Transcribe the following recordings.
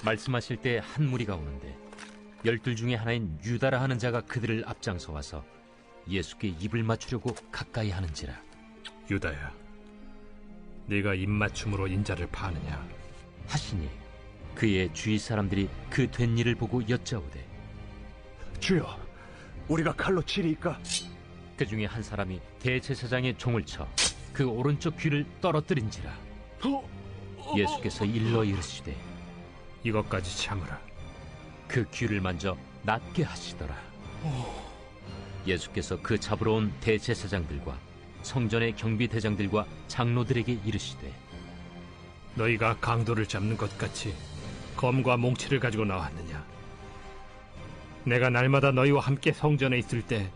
말씀하실 때 한 무리가 오는데 12 중에 하나인 유다라 하는 자가 그들을 앞장서 와서 예수께 입을 맞추려고 가까이 하는지라. 유다야, 네가 입맞춤으로 인자를 파느냐? 하시니 그의 주위 사람들이 그 된 일을 보고 여짜오되, 주여, 우리가 칼로 치리이까? 그 중에 한 사람이 대제사장의 종을 쳐 그 오른쪽 귀를 떨어뜨린지라. 예수께서 일러 이르시되, 이것까지 참으라. 그 귀를 만져 낫게 하시더라. 예수께서 그 잡으러 온 대제사장들과 성전의 경비대장들과 장로들에게 이르시되, 너희가 강도를 잡는 것 같이 검과 몽치를 가지고 나왔느냐? 내가 날마다 너희와 함께 성전에 있을 때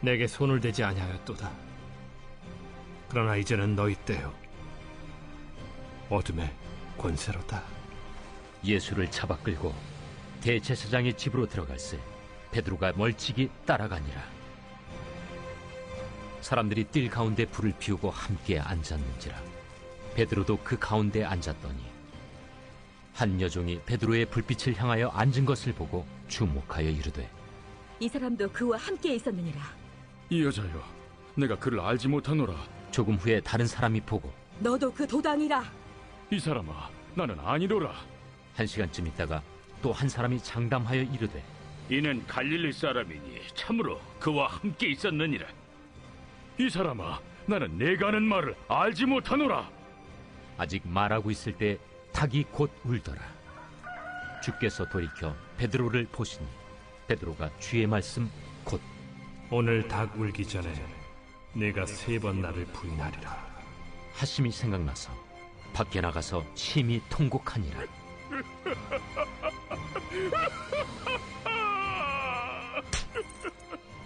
내게 손을 대지 아니하였도다. 그러나 이제는 너희 때요, 어둠의 권세로다. 예수를 잡아 끌고 대제사장의 집으로 들어갈새 베드로가 멀찍이 따라가니라. 사람들이 뜰 가운데 불을 피우고 함께 앉았는지라. 베드로도 그 가운데 앉았더니 한 여종이 베드로의 불빛을 향하여 앉은 것을 보고 주목하여 이르되, 이 사람도 그와 함께 있었느니라. 이 여자여, 내가 그를 알지 못하노라. 조금 후에 다른 사람이 보고, 너도 그 도당이라. 이 사람아, 나는 아니로라. 1시간쯤 있다가 또 한 사람이 장담하여 이르되, 이는 갈릴리 사람이니 참으로 그와 함께 있었느니라. 이 사람아, 나는 내가 하는 말을 알지 못하노라. 아직 말하고 있을 때 닭이 곧 울더라. 주께서 돌이켜 베드로를 보시니 베드로가 주의 말씀 곧 오늘 닭 울기 전에 네가 3번 나를 부인하리라 하심이 생각나서 밖에 나가서 심히 통곡하니라.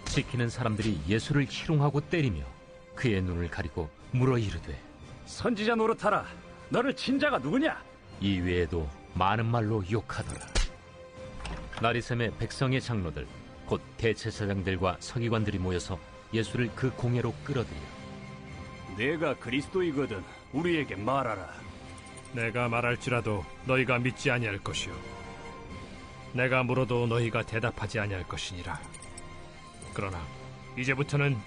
지키는 사람들이 예수를 희롱하고 때리며 그의 눈을 가리고 물어 이르되, 선지자 노릇하라. 너를 친 자가 누구냐? 이 외에도 많은 말로 욕하더라. 나리샘의 백성의 장로들 곧 대제사장들과 서기관들이 모여서 예수를 그 공회로 끌어들여, 내가 그리스도이거든 우리에게 말하라. 내가 말할지라도 너희가 믿지 아니할 것이요, 내가 물어도 너희가 대답하지 아니할 것이니라. 그러나 이제부터는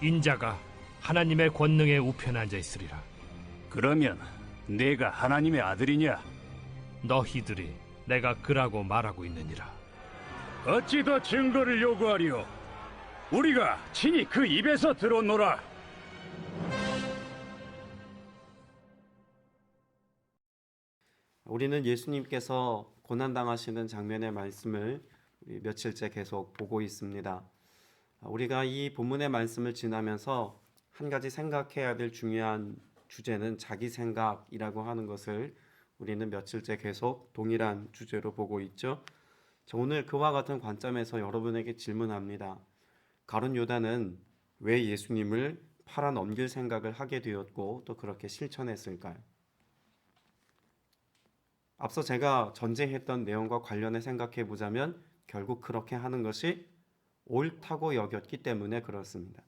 인자가 하나님의 권능의 우편에 앉아 있으리라. 그러면 내가 하나님의 아들이냐? 너희들이 내가 그라고 말하고 있느니라. 어찌 더 증거를 요구하리요? 우리가 친히 그 입에서 들었노라. 우리는 예수님께서 고난당하시는 장면의 말씀을 며칠째 계속 보고 있습니다. 우리가 이 본문의 말씀을 지나면서 한 가지 생각해야 될 중요한 주제는 자기 생각이라고 하는 것을 우리는 며칠째 계속 동일한 주제로 보고 있죠. 오늘 그와 같은 관점에서 여러분에게 질문합니다. 가룟 유다는 왜 예수님을 팔아 넘길 생각을 하게 되었고 또 그렇게 실천했을까요? 앞서 제가 전제했던 내용과 관련해 생각해 보자면 결국 그렇게 하는 것이 옳다고 여겼기 때문에 그렇습니다.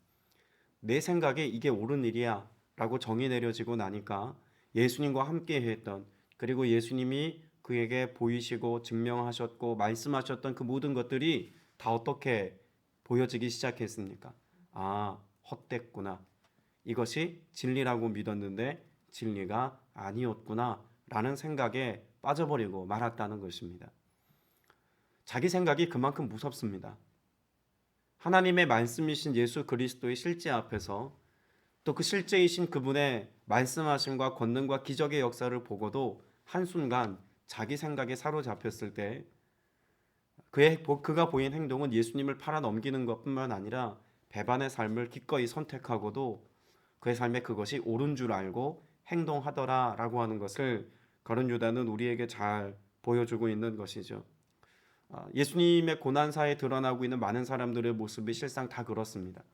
내 생각에 이게 옳은 일이야 라고 정의 내려지고 나니까 예수님과 함께 했던, 그리고 예수님이 그에게 보이시고 증명하셨고 말씀하셨던 그 모든 것들이 다 어떻게 보여지기 시작했습니까? 아, 헛됐구나. 이것이 진리라고 믿었는데 진리가 아니었구나 라는 생각에 빠져버리고 말았다는 것입니다. 자기 생각이 그만큼 무섭습니다. 하나님의 말씀이신 예수 그리스도의 실제 앞에서 또 그 실제이신 그분의 말씀하심과 권능과 기적의 역사를 보고도 한순간 자기 생각에 사로잡혔을 때 그가 보인 행동은 예수님을 팔아 넘기는 것뿐만 아니라 배반의 삶을 기꺼이 선택하고도 그의 삶에 그것이 옳은 줄 알고 행동하더라라고 하는 것을 가룟 유다는 우리에게 잘 보여주고 있는 것이죠. 예수님의 고난사에 드러나고 있는 많은 사람들의 모습이 실상 다 그렇습니다.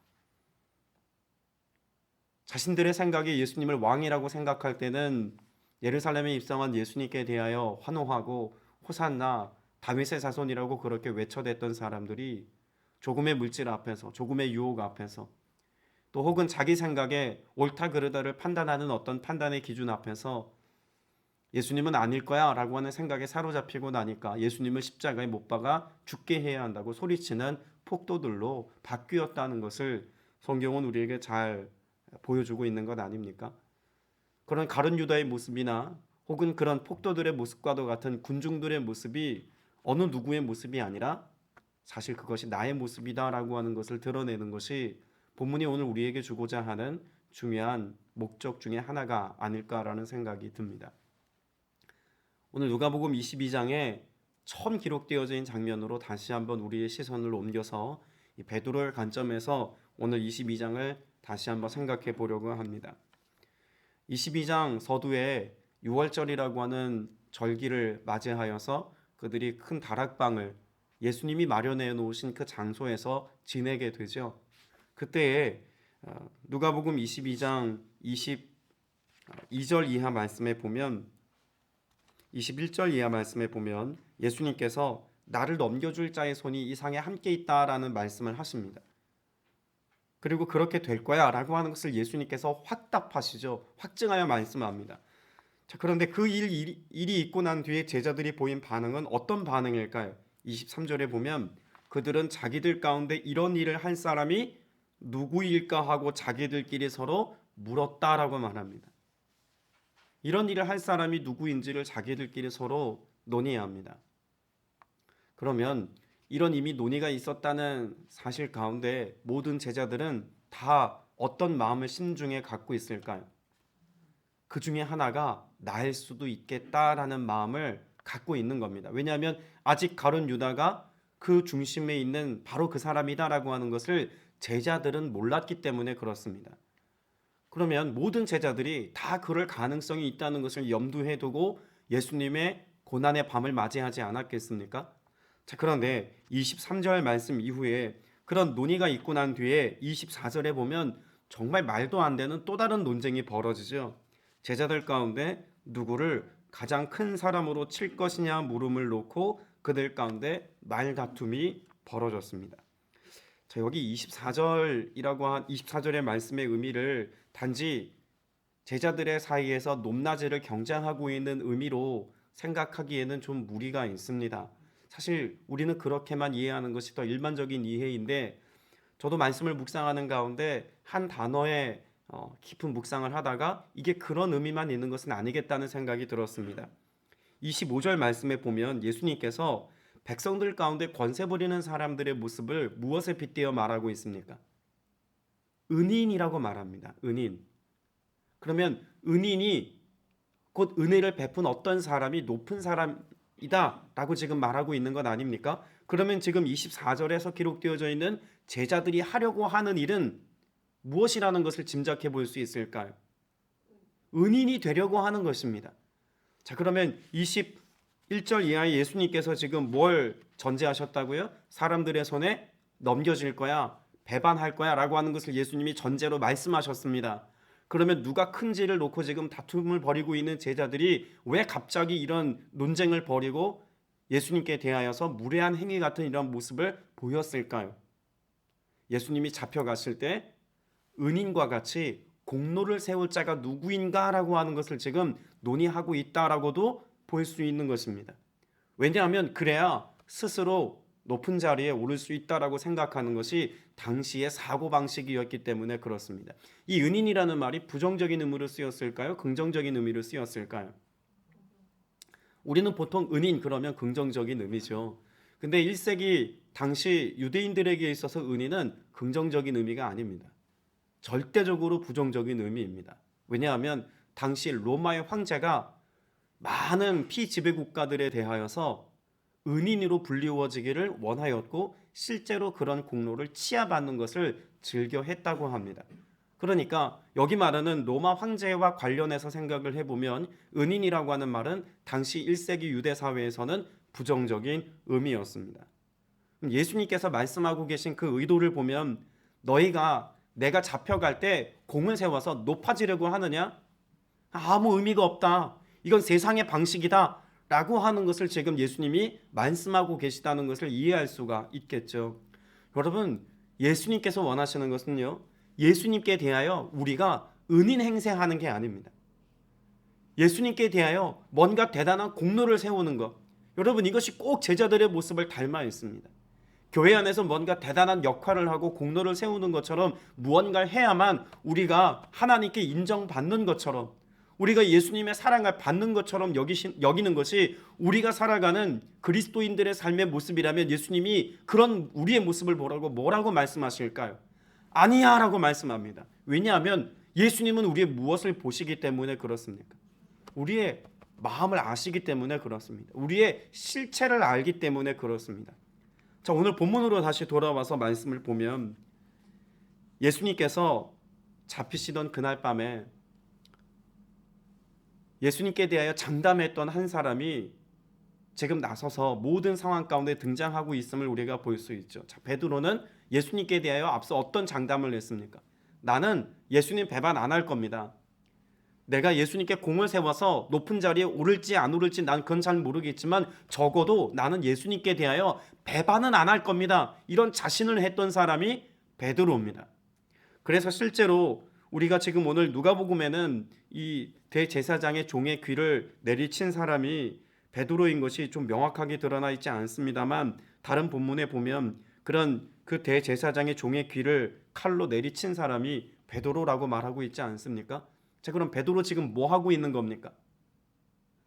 자신들의 생각에 예수님을 왕이라고 생각할 때는 예루살렘에 입성한 예수님께 대하여 환호하고 호산나 다윗의 자손이라고 그렇게 외쳐댔던 사람들이 조금의 물질 앞에서, 조금의 유혹 앞에서, 또 혹은 자기 생각에 옳다 그르다를 판단하는 어떤 판단의 기준 앞에서 예수님은 아닐 거야 라고 하는 생각에 사로잡히고 나니까 예수님을 십자가에 못 박아 죽게 해야 한다고 소리치는 폭도들로 바뀌었다는 것을 성경은 우리에게 잘 보여주고 있는 것 아닙니까? 그런 가룟 유다의 모습이나 혹은 그런 폭도들의 모습과도 같은 군중들의 모습이 어느 누구의 모습이 아니라 사실 그것이 나의 모습이다라고 하는 것을 드러내는 것이 본문이 오늘 우리에게 주고자 하는 중요한 목적 중에 하나가 아닐까라는 생각이 듭니다. 오늘 누가복음 22장에 처음 기록되어져 있는 장면으로 다시 한번 우리의 시선을 옮겨서 이 베드로의 관점에서 오늘 22장을 다시 한번 생각해 보려고 합니다. 22장 서두에 6월절이라고 하는 절기를 맞이하여서 그들이 큰 다락방을 예수님이 마련해 놓으신 그 장소에서 지내게 되죠. 그때에 누가복음 22장 22절 이하 말씀에 보면 21절 이하 말씀에 보면 예수님께서 나를 넘겨줄 자의 손이 이 상에 함께 있다라는 말씀을 하십니다. 그리고 그렇게 될 거야 라고 하는 것을 예수님께서 확답하시죠. 확증하여 말씀합니다. 자, 그런데 그 일이 있고 난 뒤에 제자들이 보인 반응은 어떤 반응일까요? 23절에 보면 그들은 자기들 가운데 이런 일을 할 사람이 누구일까 하고 자기들끼리 서로 물었다라고 말합니다. 이런 일을 할 사람이 누구인지를 자기들끼리 서로 논의합니다. 그러면 이런 이미 논의가 있었다는 사실 가운데 모든 제자들은 다 어떤 마음을 심중에 갖고 있을까요? 그 중에 하나가 나일 수도 있겠다라는 마음을 갖고 있는 겁니다. 왜냐하면 아직 가룟 유다가 그 중심에 있는 바로 그 사람이다라고 하는 것을 제자들은 몰랐기 때문에 그렇습니다. 그러면 모든 제자들이 다 그럴 가능성이 있다는 것을 염두에 두고 예수님의 고난의 밤을 맞이하지 않았겠습니까? 자, 그런데 23절 말씀 이후에 그런 논의가 있고 난 뒤에 24절에 보면 정말 말도 안 되는 또 다른 논쟁이 벌어지죠. 제자들 가운데 누구를 가장 큰 사람으로 칠 것이냐 물음을 놓고 그들 가운데 말다툼이 벌어졌습니다. 자, 여기 24절의 말씀의 의미를 단지 제자들의 사이에서 높낮이를 경쟁하고 있는 의미로 생각하기에는 좀 무리가 있습니다. 사실 우리는 그렇게만 이해하는 것이 더 일반적인 이해인데 저도 말씀을 묵상하는 가운데 한 단어에 깊은 묵상을 하다가 이게 그런 의미만 있는 것은 아니겠다는 생각이 들었습니다. 25절 말씀에 보면 예수님께서 백성들 가운데 권세 부리는 사람들의 모습을 무엇에 빗대어 말하고 있습니까? 은인이라고 말합니다. 은인. 그러면 은인이 곧 은혜를 베푼 어떤 사람이 높은 사람이다 라고 지금 말하고 있는 것 아닙니까? 그러면 지금 24절에서 기록되어져 있는 제자들이 하려고 하는 일은 무엇이라는 것을 짐작해 볼 수 있을까요? 은인이 되려고 하는 것입니다. 자, 그러면 21절 이하에 예수님께서 지금 뭘 전제하셨다고요? 사람들의 손에 넘겨질 거야, 배반할 거야 라고 하는 것을 예수님이 전제로 말씀하셨습니다. 그러면 누가 큰지를 놓고 지금 다툼을 벌이고 있는 제자들이 왜 갑자기 이런 논쟁을 벌이고 예수님께 대하여서 무례한 행위 같은 이런 모습을 보였을까요? 예수님이 잡혀갔을 때 은인과 같이 공로를 세울 자가 누구인가라고 하는 것을 지금 논의하고 있다라고도 볼 수 있는 것입니다. 왜냐하면 그래야 스스로 높은 자리에 오를 수 있다라고 생각하는 것이 당시의 사고방식이었기 때문에 그렇습니다. 이 은인이라는 말이 부정적인 의미로 쓰였을까요? 긍정적인 의미로 쓰였을까요? 우리는 보통 은인 그러면 긍정적인 의미죠. 근데 1세기 당시 유대인들에게 있어서 은인은 긍정적인 의미가 아닙니다. 절대적으로 부정적인 의미입니다. 왜냐하면 당시 로마의 황제가 많은 피지배 국가들에 대하여서 은인으로 불리워지기를 원하였고 실제로 그런 공로를 치하받는 것을 즐겨했다고 합니다. 그러니까 여기 말하는 로마 황제와 관련해서 생각을 해보면 은인이라고 하는 말은 당시 1세기 유대 사회에서는 부정적인 의미였습니다. 예수님께서 말씀하고 계신 그 의도를 보면 너희가 내가 잡혀갈 때 공을 세워서 높아지려고 하느냐? 아무 의미가 없다. 이건 세상의 방식이다 라고 하는 것을 지금 예수님이 말씀하고 계시다는 것을 이해할 수가 있겠죠. 여러분, 예수님께서 원하시는 것은요, 예수님께 대하여 우리가 은인 행세하는 게 아닙니다. 예수님께 대하여 뭔가 대단한 공로를 세우는 것, 여러분 이것이 꼭 제자들의 모습을 닮아 있습니다. 교회 안에서 뭔가 대단한 역할을 하고 공로를 세우는 것처럼 무언가를 해야만 우리가 하나님께 인정받는 것처럼, 우리가 예수님의 사랑을 받는 것처럼 여기는 것이 우리가 살아가는 그리스도인들의 삶의 모습이라면 예수님이 그런 우리의 모습을 뭐라고 말씀하실까요? 아니야 라고 말씀합니다. 왜냐하면 예수님은 우리의 무엇을 보시기 때문에 그렇습니까? 우리의 마음을 아시기 때문에 그렇습니다. 우리의 실체를 알기 때문에 그렇습니다. 자, 오늘 본문으로 다시 돌아와서 말씀을 보면 예수님께서 잡히시던 그날 밤에 예수님께 대하여 장담했던 한 사람이 지금 나서서 모든 상황 가운데 등장하고 있음을 우리가 볼 수 있죠. 자, 베드로는 예수님께 대하여 앞서 어떤 장담을 했습니까? 나는 예수님 배반 안 할 겁니다. 내가 예수님께 공을 세워서 높은 자리에 오를지 안 오를지 난 그건 잘 모르겠지만 적어도 나는 예수님께 대하여 배반은 안 할 겁니다. 이런 자신을 했던 사람이 베드로입니다. 그래서 실제로 우리가 지금 오늘 누가복음에는 이 대제사장의 종의 귀를 내리친 사람이 베드로인 것이 좀 명확하게 드러나 있지 않습니다만 다른 본문에 보면 그런 그 대제사장의 종의 귀를 칼로 내리친 사람이 베드로라고 말하고 있지 않습니까? 자, 그럼 베드로 지금 뭐 하고 있는 겁니까?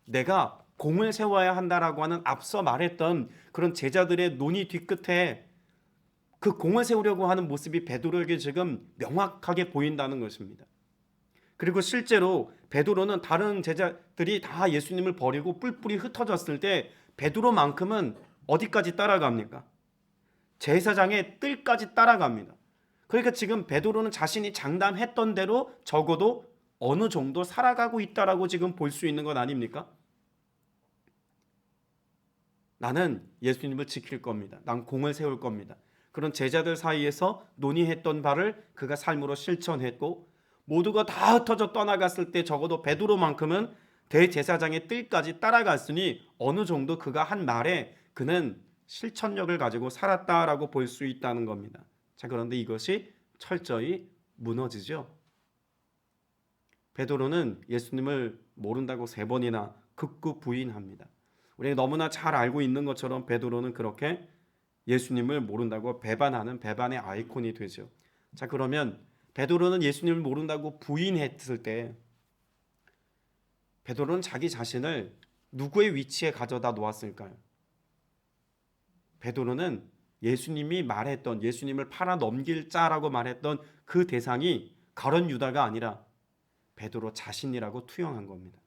내가 공을 세워야 한다라고 하는 앞서 말했던 그런 제자들의 논의 뒤끝에 그 공을 세우려고 하는 모습이 베드로에게 지금 명확하게 보인다는 것입니다. 그리고 실제로 베드로는 다른 제자들이 다 예수님을 버리고 뿔뿔이 흩어졌을 때 베드로만큼은 어디까지 따라갑니까? 제사장의 뜰까지 따라갑니다. 그러니까 지금 베드로는 자신이 장담했던 대로 적어도 어느 정도 살아가고 있다라고 지금 볼 수 있는 것 아닙니까? 나는 예수님을 지킬 겁니다. 난 공을 세울 겁니다. 그런 제자들 사이에서 논의했던 바를 그가 삶으로 실천했고 모두가 다 흩어져 떠나갔을 때 적어도 베드로만큼은 대제사장의 뜰까지 따라갔으니 어느 정도 그가 한 말에 그는 실천력을 가지고 살았다라고 볼 수 있다는 겁니다. 자, 그런데 이것이 철저히 무너지죠. 베드로는 예수님을 모른다고 3번이나 극구 부인합니다. 우리가 너무나 잘 알고 있는 것처럼 베드로는 그렇게 예수님을 모른다고 배반하는 배반의 아이콘이 되죠. 자, 그러면 베드로는 예수님을 모른다고 부인했을 때 베드로는 자기 자신을 누구의 위치에 가져다 놓았을까요? 베드로는 예수님이 말했던 예수님을 팔아 넘길 자라고 말했던 그 대상이 가룟 유다가 아니라 베드로 자신이라고 투영한 겁니다.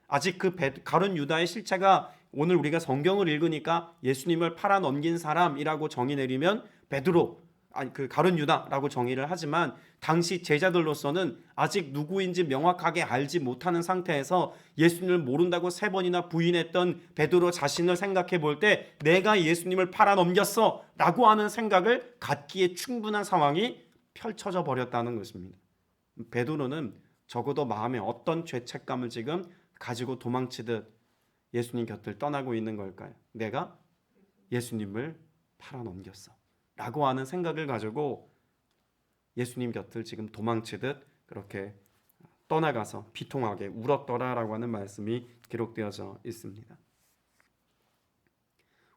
아직 그 가룟 유다의 실체가 오늘 우리가 성경을 읽으니까 예수님을 팔아 넘긴 사람이라고 정의 내리면 베드로, 아니 그 가룟 유다라고 정의를 하지만 당시 제자들로서는 아직 누구인지 명확하게 알지 못하는 상태에서 예수님을 모른다고 3번이나 부인했던 베드로 자신을 생각해 볼 때 내가 예수님을 팔아 넘겼어 라고 하는 생각을 갖기에 충분한 상황이 펼쳐져 버렸다는 것입니다. 베드로는 적어도 마음에 어떤 죄책감을 지금 가지고 도망치듯 예수님 곁을 떠나고 있는 걸까요? 내가 예수님을 팔아 넘겼어 라고 하는 생각을 가지고 예수님 곁을 지금 도망치듯 그렇게 떠나가서 비통하게 울었더라라고 하는 말씀이 기록되어져 있습니다.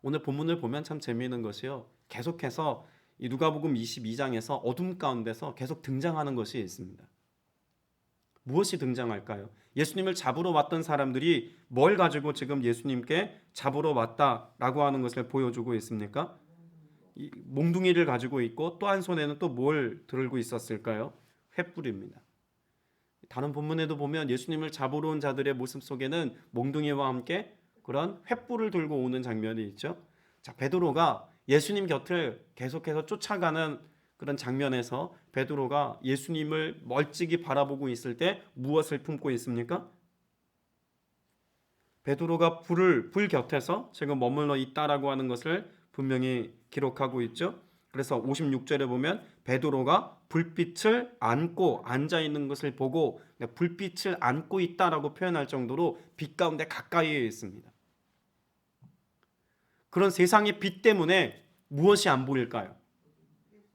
오늘 본문을 보면 참 재미있는 것이요. 계속해서 이 누가복음 22장에서 어둠 가운데서 계속 등장하는 것이 있습니다. 무엇이 등장할까요? 예수님을 잡으러 왔던 사람들이 뭘 가지고 지금 예수님께 잡으러 왔다라고 하는 것을 보여주고 있습니까? 이 몽둥이를 가지고 있고 또 한 손에는 또 뭘 들고 있었을까요? 횃불입니다. 다른 본문에도 보면 예수님을 잡으러 온 자들의 모습 속에는 몽둥이와 함께 그런 횃불을 들고 오는 장면이 있죠. 자, 베드로가 예수님 곁을 계속해서 쫓아가는 그런 장면에서 베드로가 예수님을 멀찍이 바라보고 있을 때 무엇을 품고 있습니까? 베드로가 불 곁에서 지금 머물러 있다라고 하는 것을 분명히 기록하고 있죠. 그래서 56절에 보면 베드로가 불빛을 안고 앉아 있는 것을 보고 불빛을 안고 있다라고 표현할 정도로 빛 가운데 가까이에 있습니다. 그런 세상의 빛 때문에 무엇이 안 보일까요?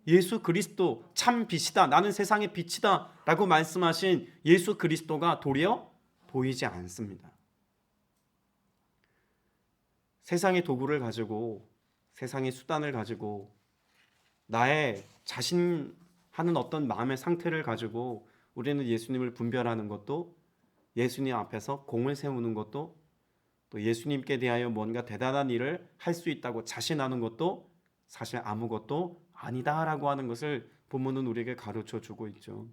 예수 그리스도 참 빛이다. 나는 세상의 빛이다 라고 말씀하신 예수 그리스도가 도리어 보이지 않습니다. 세상의 도구를 가지고, 세상의 수단을 가지고, 나의 자신하는 어떤 마음의 상태를 가지고 우리는 예수님을 분별하는 것도, 예수님 앞에서 공을 세우는 것도, 또 예수님께 대하여 뭔가 대단한 일을 할 수 있다고 자신하는 것도 사실 아무것도 아니다라고 하는 것을 본문은 우리에게 가르쳐 주고 있죠.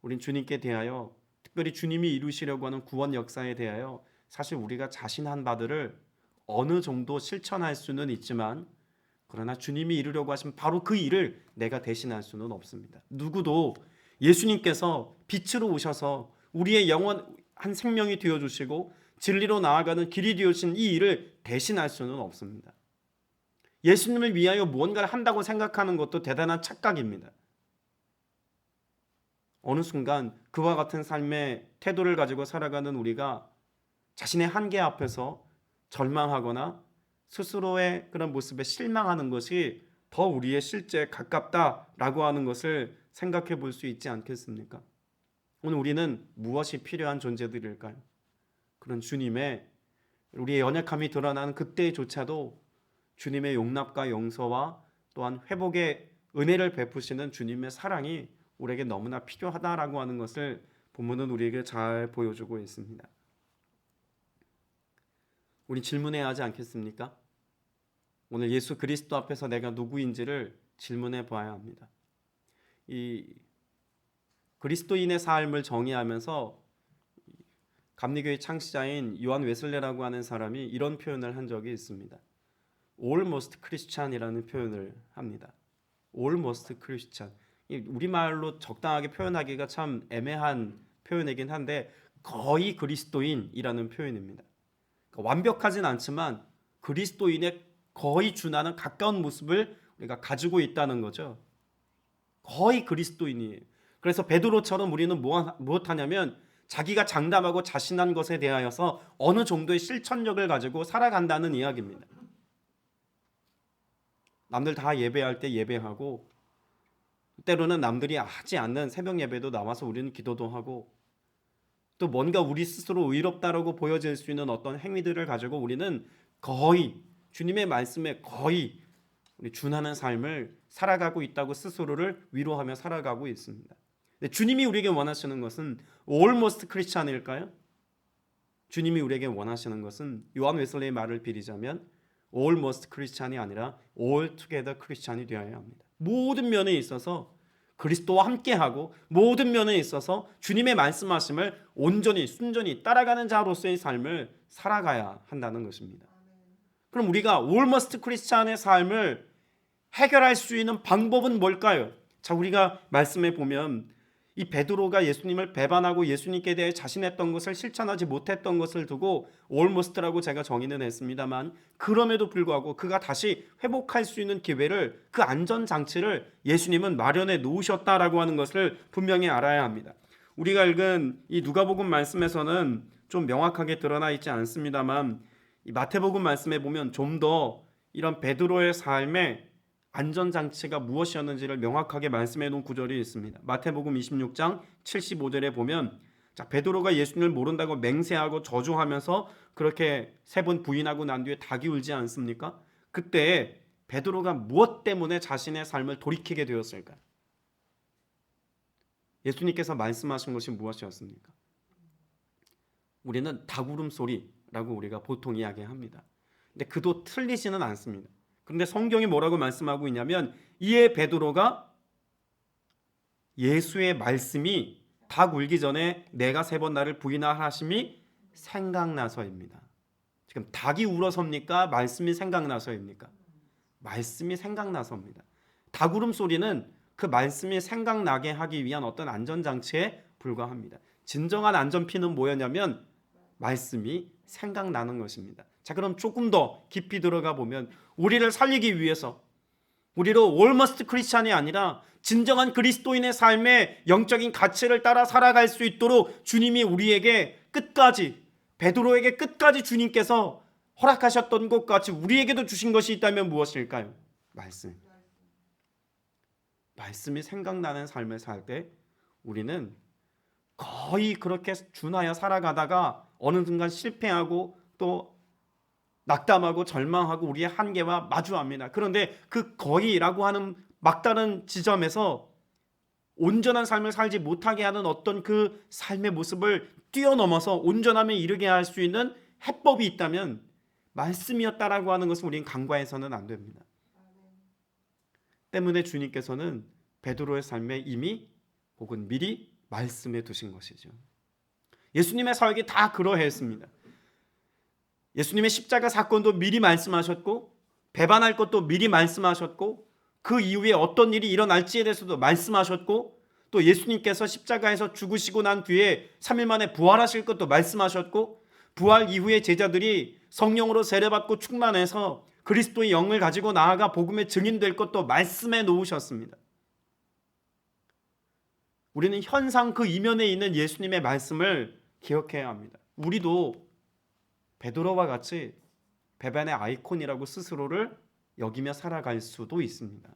우린 주님께 대하여, 특별히 주님이 이루시려고 하는 구원 역사에 대하여 사실 우리가 자신한 바들을 어느 정도 실천할 수는 있지만, 그러나 주님이 이루려고 하신 바로 그 일을 내가 대신할 수는 없습니다. 누구도 예수님께서 빛으로 오셔서 우리의 영원한 생명이 되어주시고 진리로 나아가는 길이 되어주신 이 일을 대신할 수는 없습니다. 예수님을 위하여 무언가를 한다고 생각하는 것도 대단한 착각입니다. 어느 순간 그와 같은 삶의 태도를 가지고 살아가는 우리가 자신의 한계 앞에서 절망하거나 스스로의 그런 모습에 실망하는 것이 더 우리의 실제에 가깝다라고 하는 것을 생각해 볼 수 있지 않겠습니까? 오늘 우리는 무엇이 필요한 존재들일까요? 그런 주님의, 우리의 연약함이 드러나는 그때조차도 주님의 용납과 용서와 또한 회복의 은혜를 베푸시는 주님의 사랑이 우리에게 너무나 필요하다라고 하는 것을 본문은 우리에게 잘 보여주고 있습니다. 우리 질문해야 하지 않겠습니까? 오늘 예수 그리스도 앞에서 내가 누구인지를 질문해 봐야 합니다. 이 그리스도인의 삶을 정의하면서 감리교의 창시자인 요한 웨슬레라고 하는 사람이 이런 표현을 한 적이 있습니다. Almost Christian이라는 표현을 합니다. Almost Christian. 우리말로 적당하게 표현하기가 참 애매한 표현이긴 한데 거의 그리스도인이라는 표현입니다. 그러니까 완벽하진 않지만 그리스도인의 거의 준하는 가까운 모습을 우리가 가지고 있다는 거죠. 거의 그리스도인이에요. 그래서 베드로처럼 우리는 무엇하냐면 자기가 장담하고 자신한 것에 대하여서 어느 정도의 실천력을 가지고 살아간다는 이야기입니다. 남들 다 예배할 때 예배하고, 때로는 남들이 하지 않는 새벽 예배도 나와서 우리는 기도도 하고, 또 뭔가 우리 스스로 의롭다라고 보여질 수 있는 어떤 행위들을 가지고 우리는 거의 주님의 말씀에 거의 준하는 삶을 살아가고 있다고 스스로를 위로하며 살아가고 있습니다. 근데 주님이 우리에게 원하시는 것은 almost Christian일까요? 주님이 우리에게 원하시는 것은 요한 웨슬레의 말을 빌리자면 almost Christian이 아니라 altogether Christian이 되어야 합니다. 모든 면에 있어서 그리스도와 함께하고 모든 면에 있어서 주님의 말씀하심을 온전히 순전히 따라가는 자로서의 삶을 살아가야 한다는 것입니다. 그럼 우리가 almost Christian의 삶을 해결할 수 있는 방법은 뭘까요? 자, 우리가 말씀에 보면 이 베드로가 예수님을 배반하고 예수님께 대해 자신했던 것을 실천하지 못했던 것을 두고 almost라고 제가 정의는 했습니다만, 그럼에도 불구하고 그가 다시 회복할 수 있는 기회를, 그 안전장치를 예수님은 마련해 놓으셨다라고 하는 것을 분명히 알아야 합니다. 우리가 읽은 이 누가복음 말씀에서는 좀 명확하게 드러나 있지 않습니다만, 이 마태복음 말씀에 보면 좀 더 이런 베드로의 삶에 안전장치가 무엇이었는지를 명확하게 말씀해 놓은 구절이 있습니다. 마태복음 26장 75절에 보면, 자, 베드로가 예수님을 모른다고 맹세하고 저주하면서 그렇게 3번 부인하고 난 뒤에 닭이 울지 않습니까? 그때 베드로가 무엇 때문에 자신의 삶을 돌이키게 되었을까요? 예수님께서 말씀하신 것이 무엇이었습니까? 우리는 닭 울음소리라고 우리가 보통 이야기합니다. 근데 그도 틀리지는 않습니다. 그런데 성경이 뭐라고 말씀하고 있냐면, 이에 베드로가 예수의 말씀이 닭 울기 전에 내가 3번 나를 부인하라 하심이 생각나서입니다. 지금 닭이 울어서입니까? 말씀이 생각나서입니까? 말씀이 생각나서입니다. 닭 울음소리는 그 말씀이 생각나게 하기 위한 어떤 안전장치에 불과합니다. 진정한 안전피는 뭐였냐면 말씀이 생각나는 것입니다. 자, 그럼 조금 더 깊이 들어가 보면 우리를 살리기 위해서, 우리로 almost Christian이 아니라 진정한 그리스도인의 삶의 영적인 가치를 따라 살아갈 수 있도록 주님이 우리에게 끝까지, 베드로에게 끝까지 주님께서 허락하셨던 것 같이 우리에게도 주신 것이 있다면 무엇일까요? 말씀. 말씀이 생각나는 삶을 살 때 우리는 거의 그렇게 준하여 살아가다가 어느 순간 실패하고 또 낙담하고 절망하고 우리의 한계와 마주합니다. 그런데 그 거의라고 하는 막다른 지점에서 온전한 삶을 살지 못하게 하는 어떤 그 삶의 모습을 뛰어넘어서 온전함에 이르게 할 수 있는 해법이 있다면 말씀이었다라고 하는 것을 우리는 간과해서는 안 됩니다. 때문에 주님께서는 베드로의 삶에 이미 혹은 미리 말씀해 두신 것이죠. 예수님의 사역이 다 그러했습니다. 예수님의 십자가 사건도 미리 말씀하셨고 배반할 것도 미리 말씀하셨고 그 이후에 어떤 일이 일어날지에 대해서도 말씀하셨고 또 예수님께서 십자가에서 죽으시고 난 뒤에 3일 만에 부활하실 것도 말씀하셨고 부활 이후에 제자들이 성령으로 세례받고 충만해서 그리스도의 영을 가지고 나아가 복음의 증인될 것도 말씀해 놓으셨습니다. 우리는 현상 그 이면에 있는 예수님의 말씀을 기억해야 합니다. 우리도 베드로와 같이 배반의 아이콘이라고 스스로를 여기며 살아갈 수도 있습니다.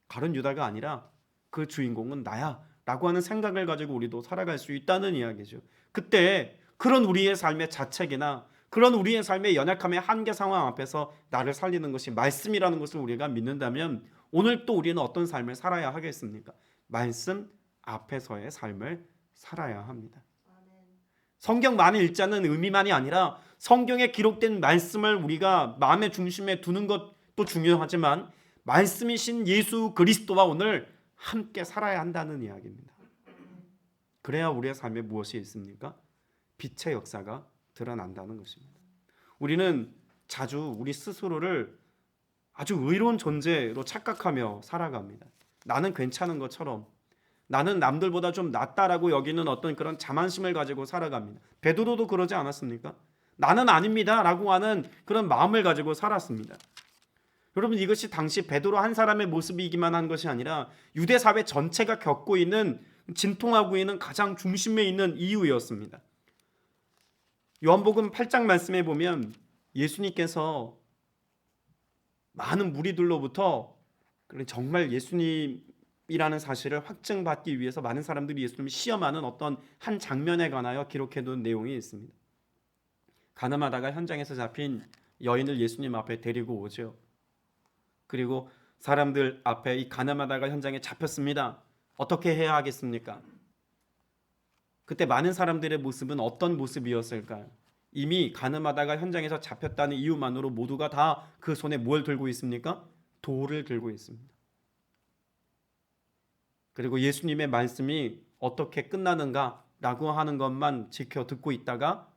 가룟 유다가 아니라 그 주인공은 나야 라고 하는 생각을 가지고 우리도 살아갈 수 있다는 이야기죠. 그때 그런 우리의 삶의 자책이나 그런 우리의 삶의 연약함의 한계 상황 앞에서 나를 살리는 것이 말씀이라는 것을 우리가 믿는다면 오늘 또 우리는 어떤 삶을 살아야 하겠습니까? 말씀 앞에서의 삶을 살아야 합니다. 성경 많이 읽자는 의미만이 아니라 성경에 기록된 말씀을 우리가 마음의 중심에 두는 것도 중요하지만 말씀이신 예수 그리스도와 오늘 함께 살아야 한다는 이야기입니다. 그래야 우리의 삶에 무엇이 있습니까? 빛의 역사가 드러난다는 것입니다. 우리는 자주 우리 스스로를 아주 의로운 존재로 착각하며 살아갑니다. 나는 괜찮은 것처럼 나는 남들보다 좀 낫다라고 여기는 어떤 그런 자만심을 가지고 살아갑니다. 베드로도 그러지 않았습니까? 나는 아닙니다 라고 하는 그런 마음을 가지고 살았습니다. 여러분 이것이 당시 베드로 한 사람의 모습이기만 한 것이 아니라 유대 사회 전체가 겪고 있는 진통하고 있는 가장 중심에 있는 이유였습니다. 요한복음 8장 말씀에 보면 예수님께서 많은 무리들로부터 정말 예수님이라는 사실을 확증받기 위해서 많은 사람들이 예수님을 시험하는 어떤 한 장면에 관하여 기록해둔 내용이 있습니다. 가늠하다가 현장에서 잡힌 여인을 예수님 앞에 데리고 오죠. 그리고 사람들 앞에 이 가늠하다가 현장에 잡혔습니다. 어떻게 해야 하겠습니까? 그때 많은 사람들의 모습은 어떤 모습이었을까요? 이미 가늠하다가 현장에서 잡혔다는 이유만으로 모두가 다 그 손에 뭘 들고 있습니까? 돌을 들고 있습니다. 그리고 예수님의 말씀이 어떻게 끝나는가 라고 하는 것만 지켜 듣고 있다가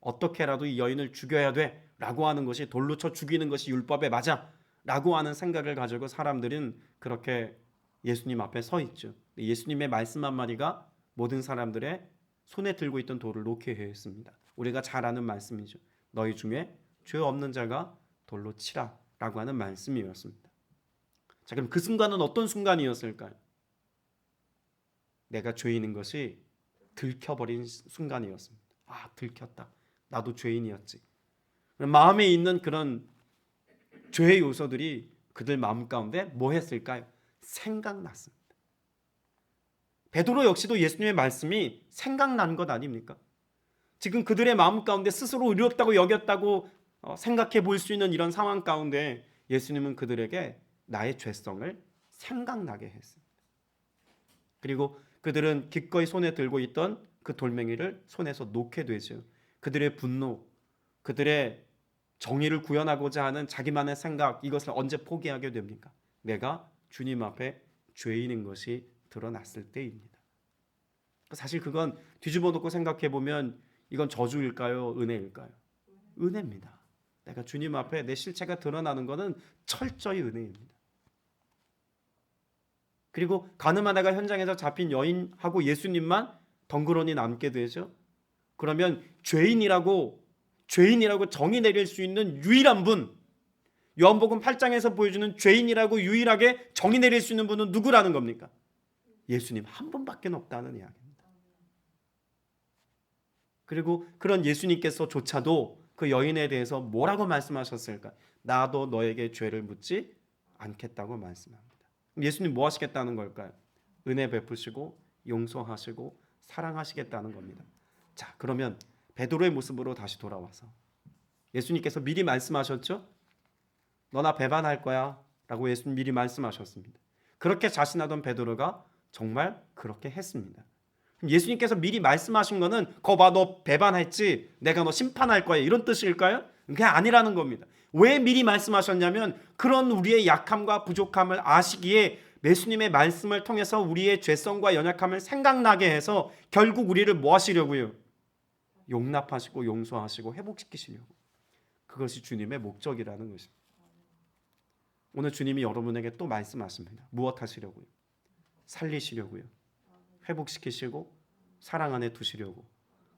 어떻게라도 이 여인을 죽여야 돼 라고 하는 것이 돌로 쳐 죽이는 것이 율법에 맞아 라고 하는 생각을 가지고 사람들은 그렇게 예수님 앞에 서 있죠. 예수님의 말씀 한마디가 모든 사람들의 손에 들고 있던 돌을 놓게 했습니다. 우리가 잘 아는 말씀이죠. 너희 중에 죄 없는 자가 돌로 치라 라고 하는 말씀이었습니다. 자, 그럼 그 순간은 어떤 순간이었을까요? 내가 죄인인 것이 들켜버린 순간이었습니다. 아, 들켰다. 나도 죄인이었지. 마음에 있는 그런 죄의 요소들이 그들 마음 가운데 뭐 했을까요? 생각났습니다. 베드로 역시도 예수님의 말씀이 생각난 것 아닙니까? 지금 그들의 마음 가운데 스스로 의롭다고 여겼다고 생각해 볼 수 있는 이런 상황 가운데 예수님은 그들에게 나의 죄성을 생각나게 했습니다. 그리고 그들은 기꺼이 손에 들고 있던 그 돌멩이를 손에서 놓게 되죠. 그들의 분노, 그들의 정의를 구현하고자 하는 자기만의 생각, 이것을 언제 포기하게 됩니까? 내가 주님 앞에 죄인인 것이 드러났을 때입니다. 사실 그건 뒤집어 놓고 생각해 보면 이건 저주일까요? 은혜일까요? 은혜입니다. 내가 주님 앞에 내 실체가 드러나는 것은 철저히 은혜입니다. 그리고 가늠하다가 현장에서 잡힌 여인하고 예수님만 덩그러니 남게 되죠. 그러면 죄인이라고 정의 내릴 수 있는 유일한 분, 요한복음 8장에서 보여주는 죄인이라고 유일하게 정의 내릴 수 있는 분은 누구라는 겁니까? 예수님 한 분밖에 없다는 이야기입니다. 그리고 그런 예수님께서조차도 그 여인에 대해서 뭐라고 말씀하셨을까? 나도 너에게 죄를 묻지 않겠다고 말씀합니다. 예수님 뭐 하시겠다는 걸까요? 은혜 베푸시고 용서하시고 사랑하시겠다는 겁니다. 자, 그러면 베드로의 모습으로 다시 돌아와서 예수님께서 미리 말씀하셨죠? 너나 배반할 거야 라고 예수님 미리 말씀하셨습니다. 그렇게 자신하던 베드로가 정말 그렇게 했습니다. 예수님께서 미리 말씀하신 거는 거봐 너 배반했지 내가 너 심판할 거야 이런 뜻일까요? 그게 아니라는 겁니다. 왜 미리 말씀하셨냐면 그런 우리의 약함과 부족함을 아시기에 예수님의 말씀을 통해서 우리의 죄성과 연약함을 생각나게 해서 결국 우리를 뭐 하시려고요? 용납하시고 용서하시고 회복시키시려고. 그것이 주님의 목적이라는 것입니다. 오늘 주님이 여러분에게 또 말씀하십니다. 무엇 하시려고요? 살리시려고요. 회복시키시고 사랑 안에 두시려고.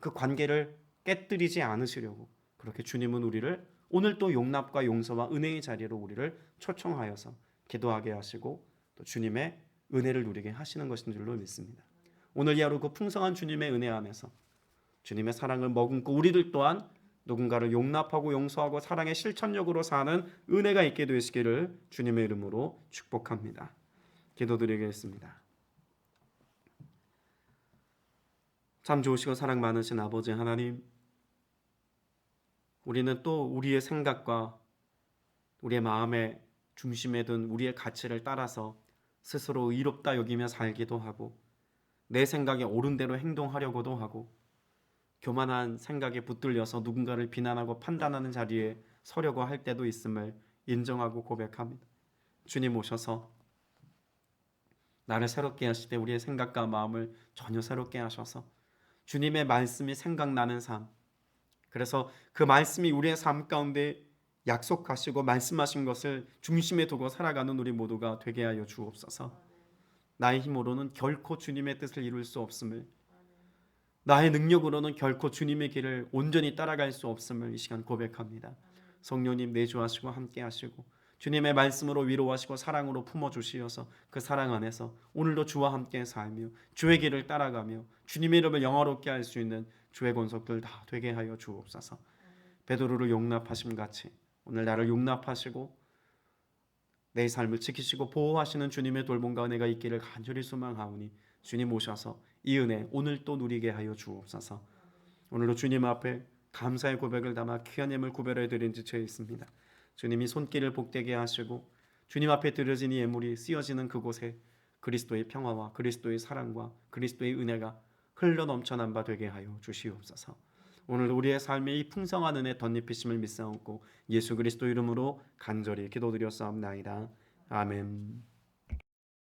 그 관계를 깨뜨리지 않으시려고. 그렇게 주님은 우리를 오늘 또 용납과 용서와 은혜의 자리로 우리를 초청하여서 기도하게 하시고 또 주님의 은혜를 누리게 하시는 것인 줄로 믿습니다. 오늘 이 하루 그 풍성한 주님의 은혜 안에서 주님의 사랑을 머금고 우리들 또한 누군가를 용납하고 용서하고 사랑의 실천력으로 사는 은혜가 있게 되시기를 주님의 이름으로 축복합니다. 기도드리겠습니다. 참 좋으시고 사랑 많으신 아버지 하나님, 우리는 또 우리의 생각과 우리의 마음의 중심에 둔 우리의 가치를 따라서 스스로 의롭다 여기며 살기도 하고 내 생각에 옳은 대로 행동하려고도 하고 교만한 생각에 붙들려서 누군가를 비난하고 판단하는 자리에 서려고 할 때도 있음을 인정하고 고백합니다. 주님 오셔서 나를 새롭게 하실 때 우리의 생각과 마음을 전혀 새롭게 하셔서 주님의 말씀이 생각나는 삶, 그래서 그 말씀이 우리의 삶 가운데 약속하시고 말씀하신 것을 중심에 두고 살아가는 우리 모두가 되게 하여 주옵소서. 나의 힘으로는 결코 주님의 뜻을 이룰 수 없음을, 나의 능력으로는 결코 주님의 길을 온전히 따라갈 수 없음을 이 시간 고백합니다. 성령님 내주하시고 함께 하시고 주님의 말씀으로 위로하시고 사랑으로 품어주시어서 그 사랑 안에서 오늘도 주와 함께 살며 주의 길을 따라가며 주님의 이름을 영화롭게 할 수 있는 주의 권속들 다 되게 하여 주옵소서. 베드로를 용납하심 같이 오늘 나를 용납하시고 내 삶을 지키시고 보호하시는 주님의 돌봄과 은혜가 있기를 간절히 소망하오니 주님 오셔서 이 은혜 오늘 또 누리게 하여 주옵소서. 오늘도 주님 앞에 감사의 고백을 담아 귀한 예물 구별해 드린 지체 있습니다. 주님이 손길을 복되게 하시고 주님 앞에 드려진 이 예물이 쓰여지는 그곳에 그리스도의 평화와 그리스도의 사랑과 그리스도의 은혜가 흘러 넘쳐난 바 되게 하여 주시옵소서. 오늘 우리의 삶에 이 풍성한 은혜 덧입히심을 믿사옵고 예수 그리스도 이름으로 간절히 기도드렸사옵나이다. 아멘.